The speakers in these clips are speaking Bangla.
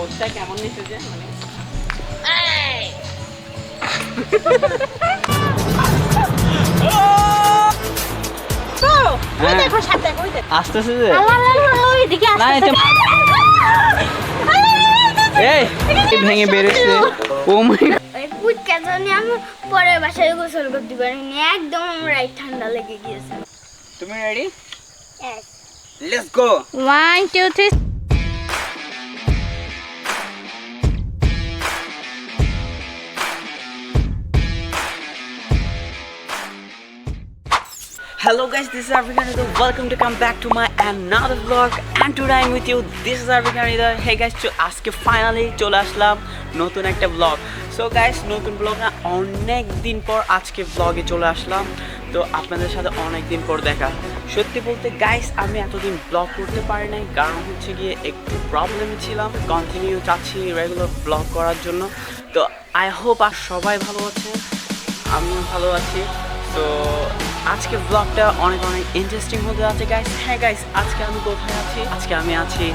ওটা কেমন নিছে যে মানে ওই দেখো সাথে দেখো ওই দেখো আসতেছে যে ওইদিকে না এটা এই ভেঙে বেরেছে ও মাই ওই পুচকা জানি আমি পরের বাসায় গোসল করতে পারিনি একদম আমার ঠান্ডা লেগে গিয়েছে তুমি ready let's go 1 2 3 Hello guys, this is African Ida. Welcome to come back to my another vlog and today I'm with you. This is African Ida. Hey guys, আজকে ফাইনালি চলে আসলাম নতুন একটা vlog. So guys, নতুন vlog না অনেক দিন পর আজকে vlog-এ চলে আসলাম। তো আপনাদের সাথে অনেক দিন পর দেখা। সত্যি বলতে গাইস আমি এতদিন vlog করতে পারি নাই কারণ হচ্ছে গিয়ে একটু প্রবলেমে ছিলাম। কন্টিনিউ চাচ্ছি রেগুলার vlog করার জন্য। তো আই হোপ আর সবাই ভালো আছেন। আমিও ভালো আছি। তো আজকে ব্লগটা অনেক ইন্টারেস্টিং হতে যাচ্ছে গাইস। হ্যাঁ গাইস, আজকে আমি কোথায় আছি? আজকে আমি আছি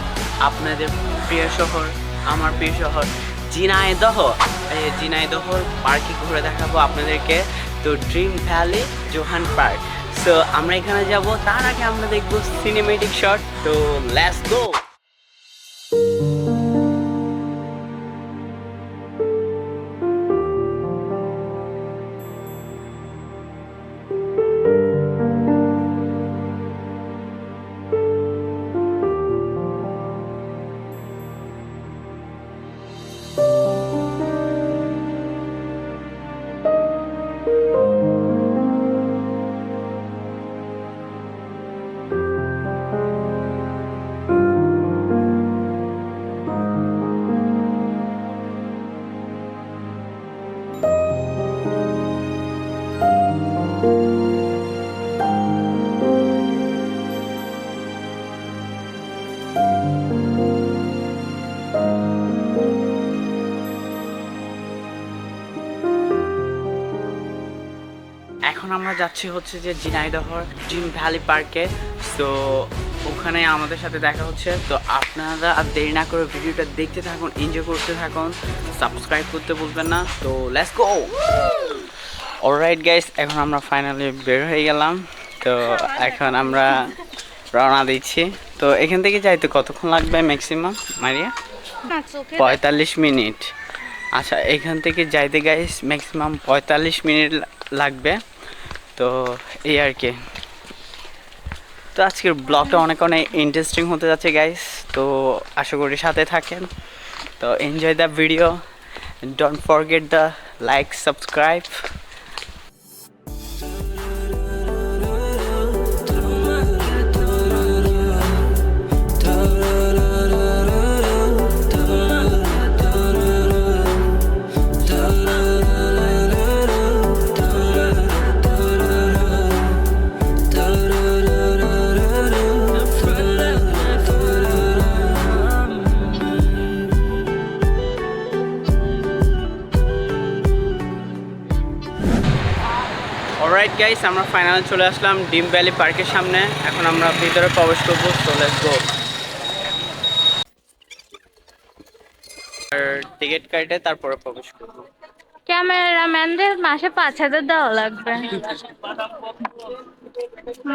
আপনাদের প্রিয় শহর, আমার প্রিয় শহর ঝিনাইদহ। এই ঝিনাইদহর পার্কে ঘুরে দেখাবো আপনাদেরকে। তো dream valley Johan park. So আমরা এখানে যাব, তার আগে আমরা দেখবো সিনেমেটিক শট। তো লেটস গো। এখন আমরা যাচ্ছি হচ্ছে যে ঝিনাইদহর ড্রিম ভ্যালি পার্কে। তো ওখানে আমাদের সাথে দেখা হচ্ছে। তো আপনারা আর দেরি না করে ভিডিওটা দেখতে থাকুন, এনজয় করতে থাকুন, সাবস্ক্রাইব করতে ভুলবেন না। তো লেটস গো। অলরাইট গাইস, এখন আমরা ফাইনালি বের হয়ে গেলাম। তো এখন আমরা রওনা দিচ্ছি। তো এখান থেকে যাইতে কতক্ষণ লাগবে ম্যাক্সিমাম মারিয়া? 45 মিনিট। আচ্ছা, এখান থেকে যাইতে গাইস ম্যাক্সিমাম 45 মিনিট লাগবে। তো এই আর কি। তো আজকের ব্লগটা অনেক ইন্টারেস্টিং হতে যাচ্ছে গাইস। তো আশা করি সাথে থাকেন। তো enjoy the video, don't forget the like, subscribe. Alright guys, আমরা ফাইনালি চলে আসলাম ড্রিম ভ্যালি পার্কের সামনে। এখন আমরা ভিতরে প্রবেশ করবো। তো লেটস গো। আর টিকিট কাটে তারপরে প্রবেশ করবো। ক্যামেরাম্যানদের মাসে 5,000 দেওয়া লাগবে।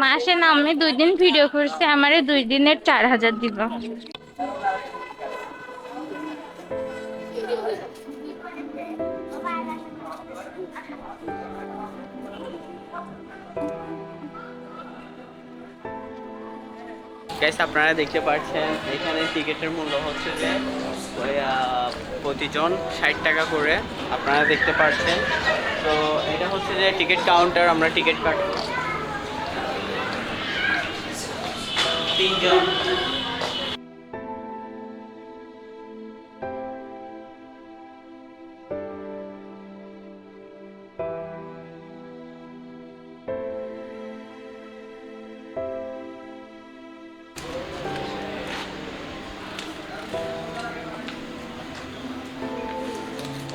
মাসে না, আমি 2 দিন ভিডিও করছি, আমারে 2 দিনের 4,000 দিব। গাইস আপনারা দেখতে পাচ্ছেন এখানে টিকিটের মূল্য হচ্ছে যে প্রতিজন 60 টাকা করে। আপনারা দেখতে পাচ্ছেন। তো এটা হচ্ছে যে টিকিট কাউন্টার, আমরা টিকিট কাটবো 3 জন।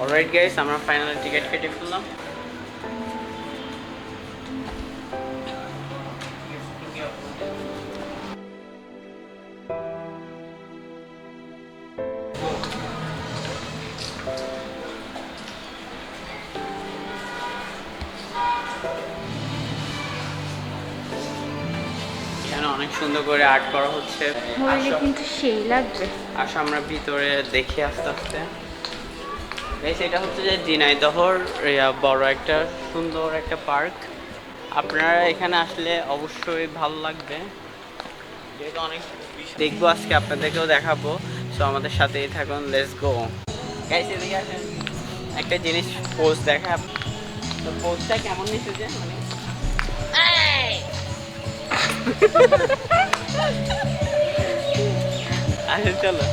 অলরাইট গাইস, আমরা ফাইনালি টিকিট কেটে ফেললাম। অনেক সুন্দর করে আর্ট করা হচ্ছে। কিন্তু সেই লাগবে। আসো আমরা ভিতরে দেখি আস্তে আস্তে। গাইস এটা হচ্ছে যে ঝিনাইদহর বড় একটা সুন্দর একটা পার্ক। আপনারা এখানে আসলে অবশ্যই ভালো লাগবে, যেহেতু অনেক দেখবো আজকে, আপনাদেরকেও দেখাবো। সো আমাদের সাথেই থাকুন, লেটস গো। গাইস এদিকে আসেন, একটা জিনিস পোস্ট দেখা। তো পোস্টটা কেমন নিচ্ছে যে মানে আচ্ছা চলো।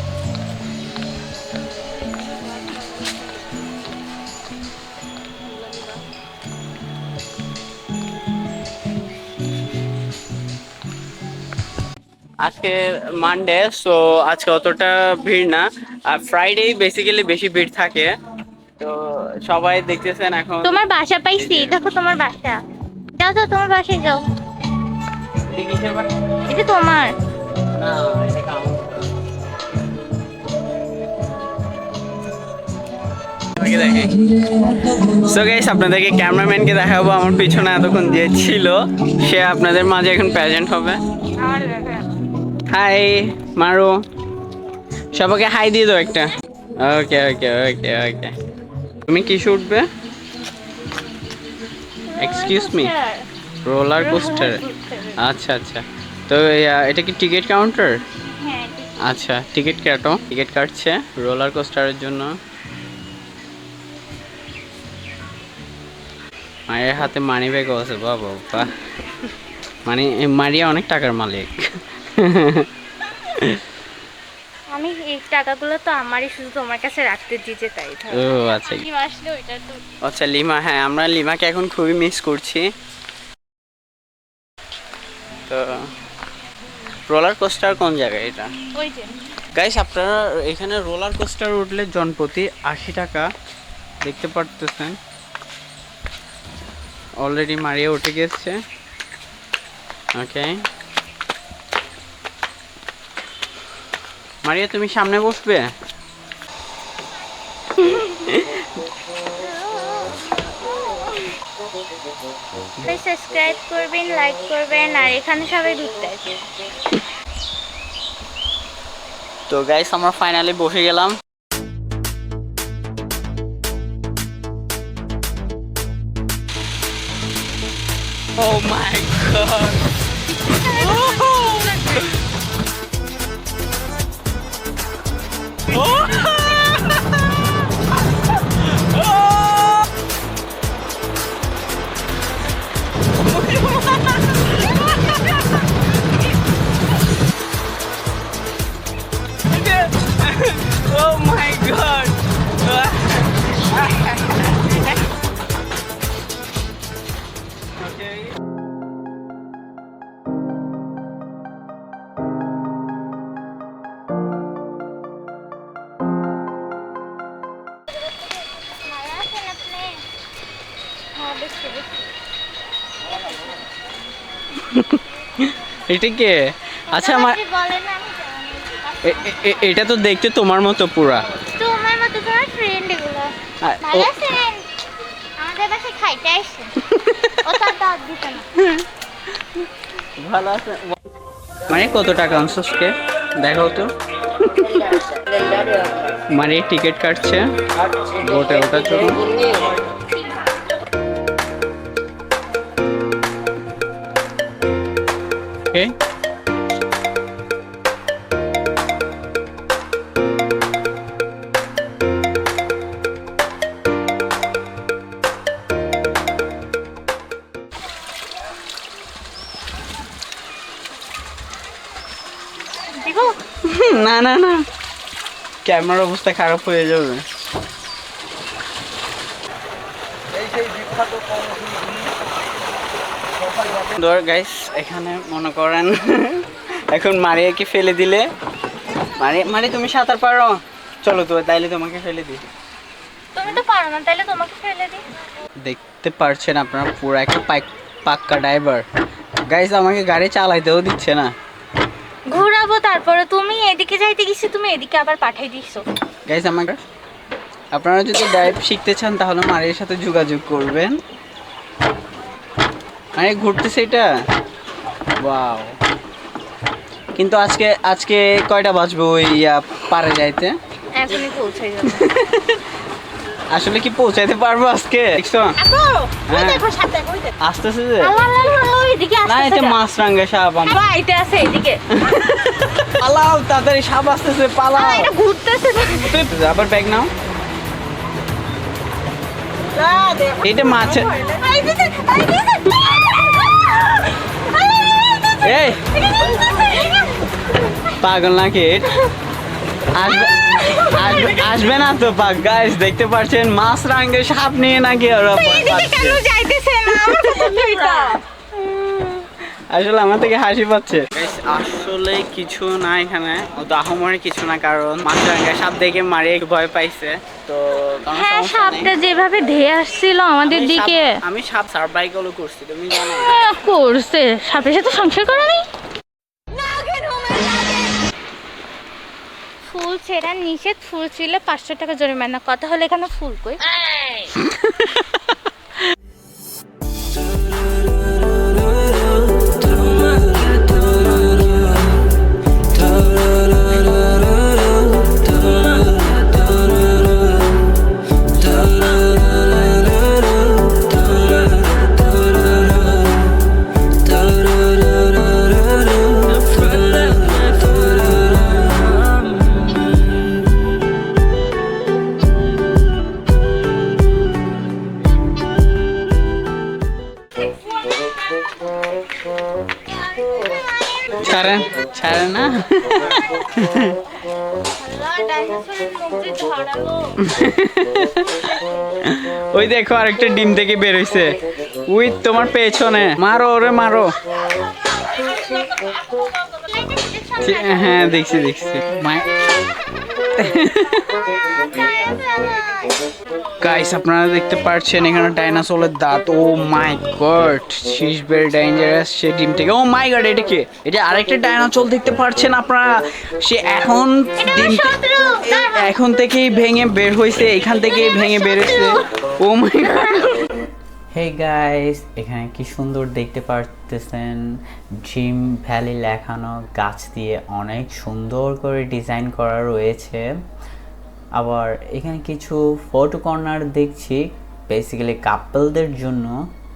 আজকে মানডে, সো আজকে অতটা ভিড় না। আর ফ্রাইডে বেসিক্যালি বেশি ভিড় থাকে। তো সবাই দেখতেছেন এখন। তোমার বাসা পাইছি, দেখো তোমার বাসা। যাও যাও, তোমার বাসায় যাও। এটা কিসের বাসা? এটা তোমার না, এটা কাম। সো গাইস আপনাদেরকে ক্যামেরাম্যানকে দেখাবো, আমার পিছনে এতক্ষণ যে ছিল সে আপনাদের মাঝে এখন প্রেজেন্ট হবে। হাই মারু, সবাইকে হাই দিয়ে দাও একটা। ওকে ওকে ওকে ওকে। তুমি কি উঠবে? Excuse me, roller coaster. আচ্ছা আচ্ছা, তো এটা কি টিকিট কাউন্টার? হ্যাঁ। আচ্ছা টিকিট কাটো। টিকিট কাটছে রোলার কোস্টারের জন্য। মায়ের হাতে মানি ব্যাগও আছে, বাবা বাহ। মানে মারিয়া অনেক টাকার মালিক। আমি এই টাকাগুলো তো আমারই, শুধু তোমার কাছে রাখতে দিতে, তাই ও আচ্ছা আসলে ওইটা তো। আচ্ছা লিমা, হ্যাঁ আমরা লিমাকে এখন খুবই মিস করছি। তো রোলার কোস্টার কোন জায়গায় এটা? ওই যে গাইস আপনারা এখানে রোলার কোস্টার উঠলে জনপ্রতি 80 টাকা। দেখতে পারতেছেন অলরেডি মারিয়া উঠে গেছে। ওকে মারিয়া তুমি সামনে বসবে। সাবস্ক্রাইব করবেন, লাইক করবেন, আর এখানে সবাই ঘুরতে আসে। তো গাইস আমরা ফাইনালি বসে গেলাম। Oh my god! Oh my god! Okay. এটা কে? আচ্ছা আমার এটা তো দেখতে তোমার মতো পুরা। তোমার মতো, তোমার ফ্রেন্ড এগুলো। ভালো আছেন? আমাদের বাসায় খাইতে আসছে। ও তার দাঁত দিতে না। ভালো আছে মানে কত টাকা আনছসকে দেখাও তো। মানে টিকিট কাটছে বোটে ওঠার জন্য। ওকে না না না, ক্যামেরার অবস্থা খারাপ হয়ে যাবে। গাইস এখানে মনে করেন এখন মারিয়াকে ফেলে দিলে, মারি তুমি সাঁতার পারো, চলো তো তাইলে তোমাকে ফেলে দিই। তুমি তো পারো না, তাইলে তোমাকে ফেলে দিই। দেখতে পারছেন আপনারা পুরো একটা পাক্কা ড্রাইভার। গাইস আমাকে গাড়ি চালাইতেও দিচ্ছে না। ঘোরাবো, তারপরে তুমি এদিকে যাইতে গেছি, তুমি এদিকে আবার পাঠাই দিছো। গাইস আমাকে, আপনারা যদি ড্রাইভ শিখতে চান তাহলে মারিয়ার সাথে যোগাযোগ করবেন। আরে ঘুরতেছে এটা, ওয়াও কিন্তু আজকে কয়টা বাজবে ওই পারে যাইতে? এখনই পৌঁছে যাবে। আসলে কি পৌঁছাইতে পারবো আজকে? দেখছো ওই দেখো সাথে ওই দেখো। আসতেছে যে ওইদিকে না, আসছে। এটা মাছরাঙ্গা সাপ। এটা আছে এদিকে। পালাও তাড়াতাড়ি, সাপ আসতেছে, পালাও। এটা ঘুরতেছে। আবার ব্যাগ নাও। এটা মাছ। এই পাগল নাকি? আসবে না তো পাক। গাইস দেখতে পাচ্ছেন মাছরাঙ্গা সাপ নিয়ে নাকি ওরা আসলে আমার থেকে হাসি পাচ্ছে। আসলে কিছু না এখানে, আহমরে কিছু না, কারণ মাছরাঙ্গা সাপ দেখে মারিয়ে ভয় পাইছে। তো হ্যাঁ, সাপটা যেভাবে ধেয়ে আসছিল আমাদের দিকে, আমি সাপ সার্ভাইভাল করছি, তুমি জানো? করছে, সাপের সাথে সংসার করে নেই। ফুল ছেড়া নিষেধ, ফুল ছিলে 500 টাকা জরিমানা। কথা হলো এখানে ফুল কই? ছাড়ে না। ওই দেখো আরেকটা ডিম থেকে বের হইছে, ওই তোমার পেছনে। মারো ওরে, মারো। হ্যাঁ দেখছি। গাইস আপনারা দেখতে পাচ্ছেন এখানে ডাইনোসরের দাঁত। Oh my god, she is very dangerous. সে ডিম থেকে, ও মাই গড, এটা কি? এটা আরেকটা ডাইনোসর দেখতে পাচ্ছেন আপনারা। সে এখন থেকেই ভেঙে বের হইছে, এখান থেকেই ভেঙে বের হইছে। ও মাই গড। হে গাইস, এখানে কি সুন্দর দেখতে পারতেছেন, ড্রিম ভ্যালি লেখানো, গাছ দিয়ে অনেক সুন্দর করে ডিজাইন করা রয়েছে। আবার এখানে কিছু ফটো কর্নার দেখছি, বেসিক্যালি কাপলদের জন্য।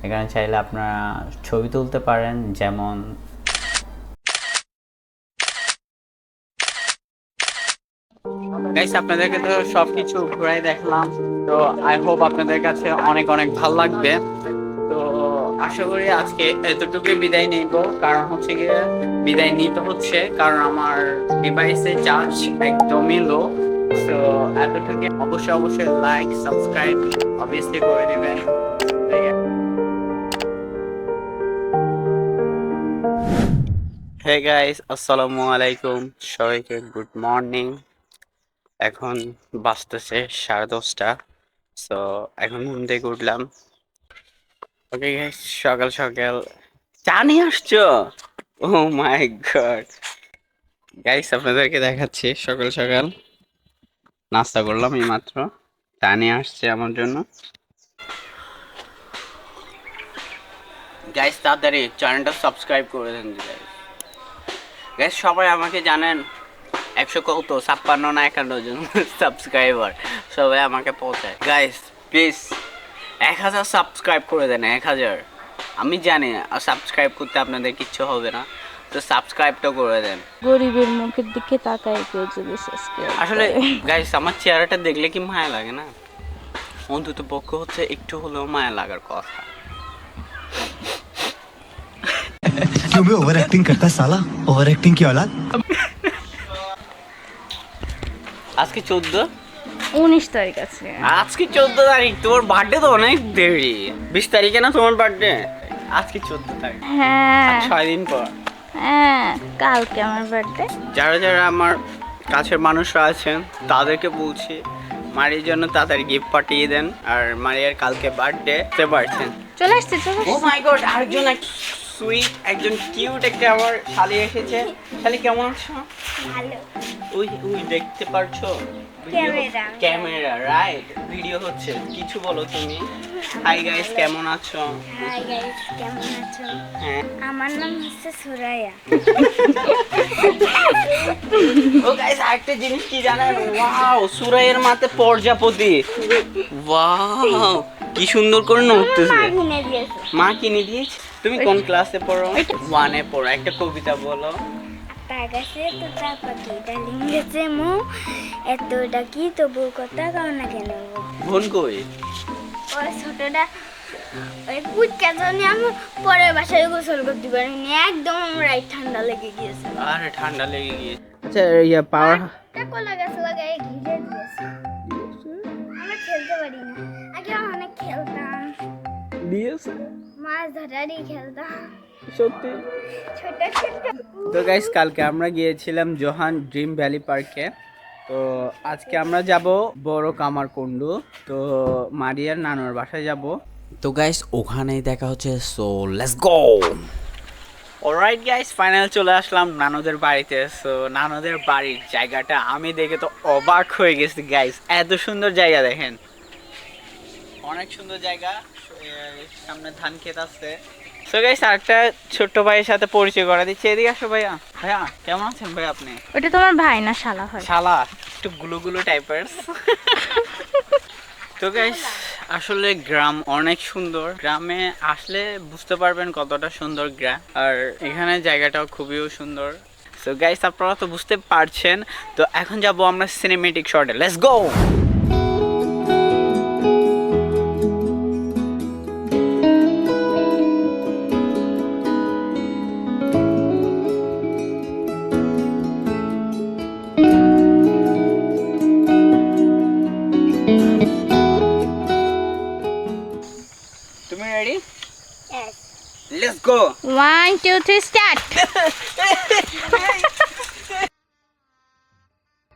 এখানে চাইলে আপনারা ছবি তুলতে পারেন, যেমন গাইস আপনাদেরকে তো সবকিছু ঘুরাই দেখলাম। তো আই হোপ আপনাদের কাছে অনেক অনেক ভালো লাগবে। তো আশা করি আজকে এতটুকুই বিদায় নিব, কারণ হচ্ছে গিয়ে বিদায় নিতে হচ্ছে, কারণ আমার ডিভাইসের চার্জ একদমই লো। তো এতটুকু, অবশ্যই লাইক সাবস্ক্রাইব অবভিয়াসলি করে দিবেন। হে গাইস, আসসালামু আলাইকুম, সবাইকে গুড মর্নিং। এখন বাজতেছে 10:30। সো এখন ঘুম থেকে উঠলাম। ওকে গাইস, সকাল চা নিয়ে আসছো? ও মাই গড। গাইস আপনাদেরকে দেখাচ্ছি, সকাল নাস্তা করলাম এই মাত্র, চা নিয়ে আসছে আমার জন্য। গাইস তাড়াতাড়ি চ্যানেলটা সাবস্ক্রাইব করে দেন গাইস। সবাই আমাকে জানেন 156 না 51 জন সাবস্ক্রাইবার, সবাই আমাকে পৌঁছায়। গাইস প্লিজ 1000 সাবস্ক্রাইব করে দেন, 1000। আমি জানি সাবস্ক্রাইব করতে আপনাদের কিচ্ছু হবে না, তো সাবস্ক্রাইবটা করে দেন। গরিবের মুখের দিকে তাকায় কেউ যদি সাবস্ক্রাইব। আসলে গাইস আমার চেহারাটা দেখলে কি মায়া লাগে না? অন্তত পক্ষ হচ্ছে একটু হলেও মায়া লাগার কথা। क्यों भी ओवर एक्टिंग करता साला, ओवर एक्टिंग की औलाद। আজকে 19 তারিখ আছে। আজকে 14 তারিখ। তোমার বার্থডে তো অনেক দেরি। 20 তারিখে না তোমার বার্থডে? আজকে 14 তারিখ। হ্যাঁ 6 দিন পর। হ্যাঁ, কালকে আমার বার্থডে। যারা আমার কাছের মানুষরা আছেন তাদেরকে বলছি মারির জন্য তাড়াতাড়ি গিফট পাঠিয়ে দেন। আর মারিয়ার কালকে বার্থডে, বুঝতে পারছেন। চলে আসছে। ও মাই গড, আরেকজন সুইট, একজন কিউট একটা আমার শালি এসেছে। শালি কেমন আছো? ভালো। ওই দেখতে পারছো ক্যামেরা রাইট, ভিডিও হচ্ছে। কিছু বলো তুমি। হাই গাইস, কেমন আছো? হাই গাইস, কেমন আছো? হ্যাঁ, আমার নাম হচ্ছে সুরাইয়া। ও গাইস, আরেকটা জিনিস কি জানেন? ওয়াও, সুরাইয়ের মাথায় প্রজাপতি। ওয়াও, কি সুন্দর করে নড়তেছে। মা কিনে দিয়েছে। মা কিনে দিয়েছে। তুমি কোন ক্লাসে পড়ো? 1 এ পড়ো। একটা কবিতা বলো। আকাশে তো চাপাতি ডালিম গেছে মো, এত ডাকি তবু কথা কাও না কেন গো? বোন কই? ওই ছোটটা ওই পুচকা জন্য আমি পরের বাসায় গোসল করতে পারিনি, একদম আমার ঠান্ডা লেগে গিয়েছে। আরে ঠান্ডা লেগে গিয়েছে। আচ্ছা, ইয়া পাওয়ার কলা গাছ লাগাই ঘিরে দিয়েছে। আমরা খেলতে পারি না, আগে অনেক খেলতাম, দিয়েছে মাছ ধরারই খেলতাম সত্যি। ছোট ছোট। তো গাইস, কালকে আমরা গিয়েছিলাম জোহান ড্রিম ভ্যালি পার্কে। তো আজকে আমরা যাব বড় কামারকুন্ডু। তো মারিয়ার নানুর বাসায় যাব। তো গাইস, ওখানেই দেখা হচ্ছে। So let's go. Alright guys, final চলে আসলাম নানুদের বাড়িতে। সো নানুদের বাড়ির জায়গাটা আমি দেখে তো অবাক হয়ে গেছি গাইস। এত সুন্দর জায়গা দেখেন, অনেক সুন্দর জায়গা। সামনে ধান ক্ষেত আছে। সো গাইস, আরেকটা ছোট্ট ভাইয়ের সাথে পরিচয় করা দিচ্ছি। এদিকে আসো ভাইয়া। ভাইয়া কেমন আছেন ভাই আপনি? ওটা তোমার ভাই না শালা হয়? শালা, একটু গুলো গুলো টাইপের। তো গাইস, আসলে গ্রাম অনেক সুন্দর। গ্রামে আসলে বুঝতে পারবেন কতটা সুন্দর গ্রাম। আর এখানে জায়গাটাও খুবই সুন্দর। সো গাইস, আপনারা তো বুঝতে পারছেন। তো এখন যাব আমরা সিনেমেটিক শটে। Let's go. তুমি ready? Yes. Let's go. 1 2 3 start.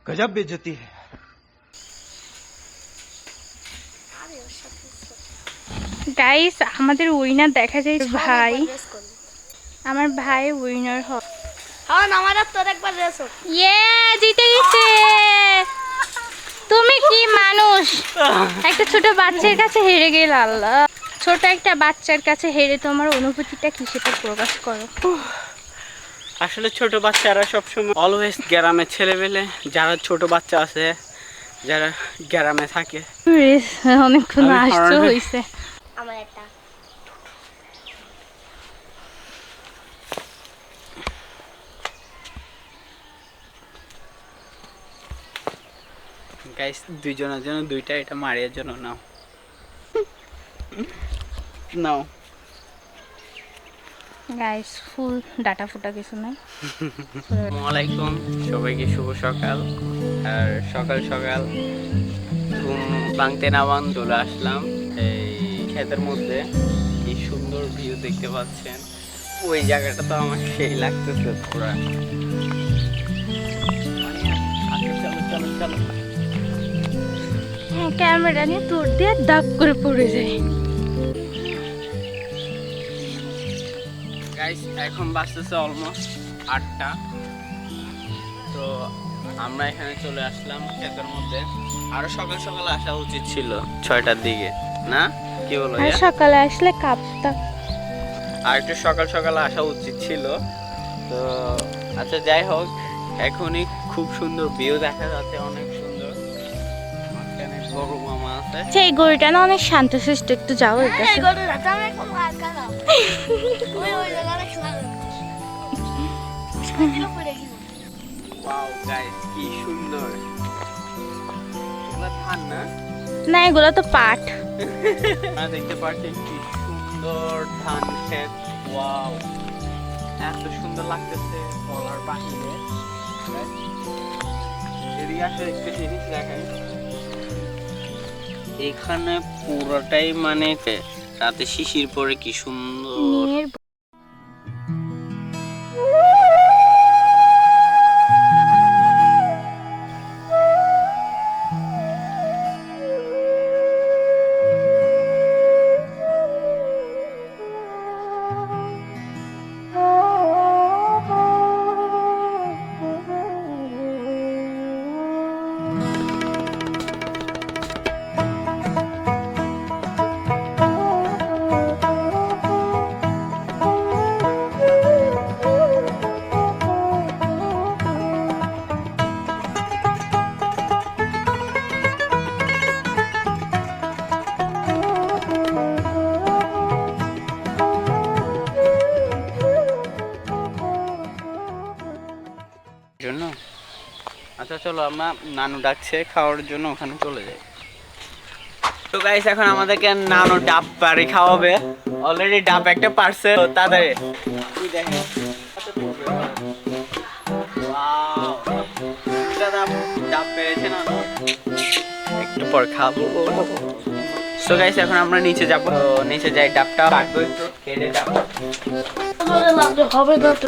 गजब बेइज्जती है। গাইস, আমাদের উইনার দেখা যায় ভাই। আমার ভাই উইনার হয়। হ্যাঁ, আমার তোর একবার রেস হোক। ইয়ে, জিতে গেছে। তুমি কি মানুষ? একটা ছোট বাচ্চার কাছে হেরে গেল। আল্লাহ, ছোট একটা বাচ্চার কাছে হেরে তোমার অনুভূতিটা কি সেটা প্রকাশ করো। আসলে ছোট বাচ্চারা সবসময় অলওয়েজ গ্রামের ছেলেবেলে, যারা ছোট বাচ্চা আছে, যারা গ্রামে থাকে। অনেকক্ষণ আমি আসতে হারানো- হইছে। আমার একটা গাইস, দুইজনের জন্য দুইটা, এটা মারিয়ার জন্য নাও। নাও। গাইস, ফুল ডাটা ফুটা কিছু নাই। আসসালামু আলাইকুম, সবাইকে শুভ সকাল। আর সকাল সকাল ঘুম ভাঙতে না ভাঙ চলে আসলাম এই ক্ষেতের মধ্যে। কি সুন্দর ভিউ দেখতে পাচ্ছেন। ওই জায়গাটা তো আমার সেই লাগতেছে পুরা। আচ্ছা, চলো চলো চলো। হ্যাঁ, ক্যামেরা নিয়ে তোর দিয়ে দাগ করে পড়ে যায়। গাইস, এখন বাজতেছে অলমোস্ট 8টা। তো আমরা এখানে চলে আসলাম ক্ষেতের মধ্যে। আরো সকাল সকাল আসা উচিত ছিল 6টার দিকে, না কি বলো? আর সকালে আসলে কাঁপতা। আর একটু সকাল সকাল আসা উচিত ছিল। তো আচ্ছা, যাই হোক, এখনই খুব সুন্দর ভিউ দেখা যাচ্ছে, অনেক সুন্দর। মাঝখানে গরু মামা আছে। সেই গরুটা না অনেক শান্তশিষ্ট, একটু যাও এর কাছে। ওয়াও গাইস, কি সুন্দর। এগুলা ধান না? না, এগুলো তো পাট। আপনারা দেখতে পাচ্ছেন কি সুন্দর ধান ক্ষেত। ওয়াও, এত সুন্দর লাগতেছে বলার বাহিরে। এদিকে আসলে একটা জিনিস দেখাই। এখানে পুরোটাই মানে রাতে শিশির পরে কি সুন্দর। মেয়ের চলো আমরা নানু ডাকছে খাওয়ার জন্য ওখানে চলে যাই। তো গাইস এখন আমাদেরকে নানু ডাব পারি খাওয়াবে। অলরেডি ডাব একটা পারছে তাদের দেখেন ডাব পেরেছে না, একটু পর খাবো। সো গাইস এখন আমরা নিচে যাবো, নিচে যাই ডাবটা কাটবো একটু কেটে ডাব। হবে না তো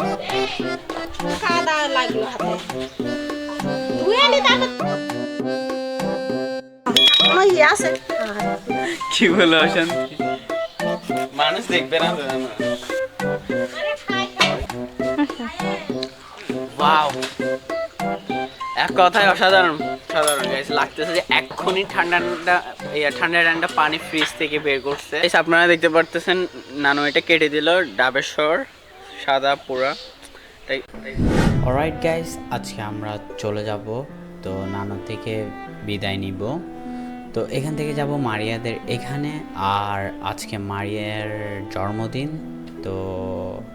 কাদা লাগলো হাতে আছে কি বলো অশান্তি, মানুষ দেখবে না তো। ওয়াও, এক কথায় অসাধারণ সাধারণ গাইস লাগতেছে যে এক্ষুনি ঠান্ডা ঠান্ডা পানি ফ্রিজ থেকে বের করছে। আপনারা দেখতে পারতেছেন নানু এটা কেটে দিল ডাবের স্বর সাদা পুরা। অলরাইট গাইস, আজকে আমরা চলে যাব, তো নানু থেকে বিদায় নিব। তো এখান থেকে যাব মারিয়াদের এখানে, আর আজকে মারিয়ার জন্মদিন, তো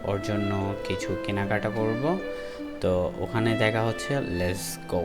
ওর জন্য কিছু কেনাকাটা করব। তো ওখানে দেখা হচ্ছে, লেটস গো।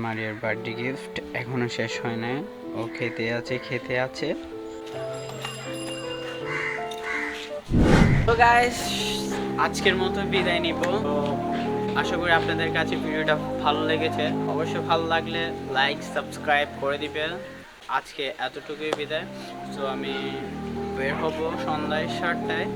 মারিয়ার বার্থডে গিফট এখনো শেষ হয় না, ও খেতে আছে। তো গাইস আজকের মতো বিদায় নিব। তো আশা করি আপনাদের কাছে ভিডিওটা ভালো লেগেছে। অবশ্যই ভালো লাগলে লাইক সাবস্ক্রাইব করে দিবেন। আজকে এতটুকুই বিদায়। তো আমি বের হব সন্ধ্যায় 7টায়,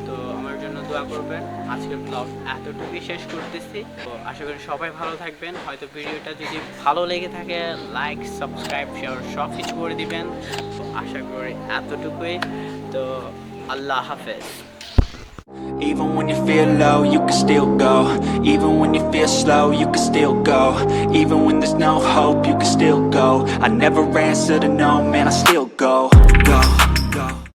তো আমার জন্য দোয়া করবেন। আজকের ব্লগ এতটুকুই শেষ করতেছি। তো আশা করি সবাই ভালো থাকবেন। হয়তো ভিডিওটা যদি ভালো লেগে থাকে লাইক সাবস্ক্রাইব শেয়ার সব কিছু করে দিবেন। তো আশা করি এতটুকুই। তো আল্লাহ হাফেজ। Even when you feel low, you can still go. Even when you feel slow, you can still go. Even when there's no hope, you can still go. I never answer to no, man, I still go.